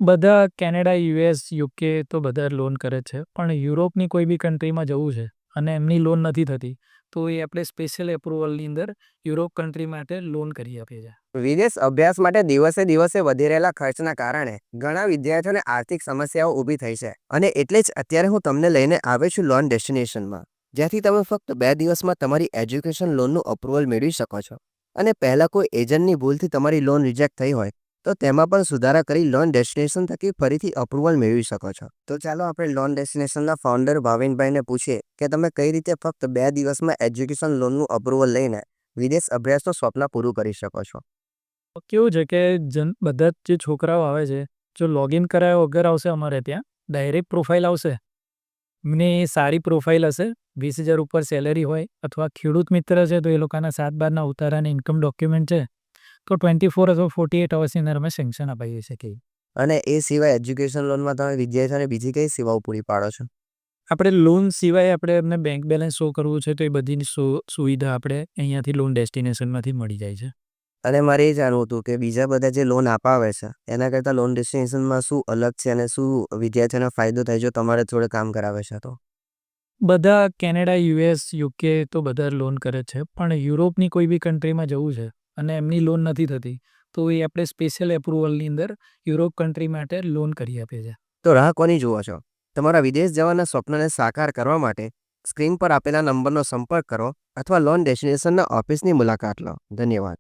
બધા Canada, US, UK તો બધા લોન કરે છે. પણ યુરોપની કોઈ બી કન્ટ્રીમાં જવું છે અને એમની લોન નથી થતી, તો એ આપણે સ્પેશિયલ એપ્રુવલની અંદર યુરોપ કન્ટ્રી માટે લોન કરી આપીએ છીએ. વિદેશ અભ્યાસ માટે દિવસે દિવસે વધી રહેલા ખર્ચના કારણે ઘણા વિદ્યાર્થીઓને આર્થિક સમસ્યાઓ ઊભી થઈ છે, અને એટલે જ અત્યારે હું તમને લઈને આવ્યો છું લોન ડેસ્ટિનેશનમાં, જ્યાંથી તમે ફક્ત 2 દિવસમાં તમારી એજ્યુકેશન લોનનું અપ્રુવલ મેળવી શકો છો. અને પહેલા કોઈ એજન્ટની ભૂલથી તમારી લોન રિજેક્ટ થઈ હોય તો તેમાં પણ સુધારા કરી લોન ડેસ્ટિનેશન થકી ફરીથી અપ્રુવલ મેળવી શકો છો. તો ચાલો આપણે લોન ડેસ્ટિનેશનના ફાઉન્ડર ભાવિનભાઈને પૂછીએ કે તમે કઈ રીતે ફક્ત 2 દિવસમાં એજ્યુકેશન લોનનું અપ્રુવલ લઈને વિદેશ અભ્યાસનું સ્વપ્ન પૂરું કરી શકો છો. કેવું છે કે બધા જે છોકરાઓ આવે છે, જો લોગિન કરાયા વગર આવશે અમારે ત્યાં, ડાયરેક્ટ પ્રોફાઇલ આવશે, એમની સારી પ્રોફાઇલ હશે, 20,000 ઉપર સેલેરી હોય, અથવા ખેડૂત મિત્ર છે તો એ લોકોના 7/12ના ઉતારાને ઇન્કમ ડોક્યુમેન્ટ છે, તો 24 અથવા 48 અવર્સની અંદર અમે સેન્કશન અપાવી શકીએ. અને એ સિવાય એજ્યુકેશન લોનમાં તમે વિદ્યાર્થીઓને બીજી કઈ સેવાઓ પૂરી પાડો છો? આપણે લોન સિવાય આપણે એમને બેંક બેલેન્સ શો કરવું છે, તો એ બધીની સુવિધા આપણે અહીંયાથી લોન ડેસ્ટિનેશનમાંથી મળી જાય છે. અને મારે એ જાણવું હતું કે બીજા બધા જે લોન અપાવે છે એના કરતાં લોન ડેસ્ટિનેશનમાં શું અલગ છે અને શું વિદ્યાર્થીઓને ફાયદો થાય જો તમારે જોડે કામ કરાવે છે તો? બધા કેનેડા, યુએસ, યુકે તો બધા લોન કરે છે. પણ યુરોપની કોઈ બી કન્ટ્રીમાં જવું છે અને એમની લોન નથી થતી, તો એ આપણે સ્પેશિયલ એપ્રુવલની અંદર યુરોપ કન્ટ્રી માટે લોન કરી આપીએ છીએ. તો રાહ કોની જુઓ છો? તમારા વિદેશ જવાના સ્વપ્નને સાકાર કરવા માટે સ્ક્રીન પર આપેલા નંબરનો સંપર્ક કરો અથવા લોન ડેસ્ટિનેશનના ઓફિસની મુલાકાત લો. ધન્યવાદ.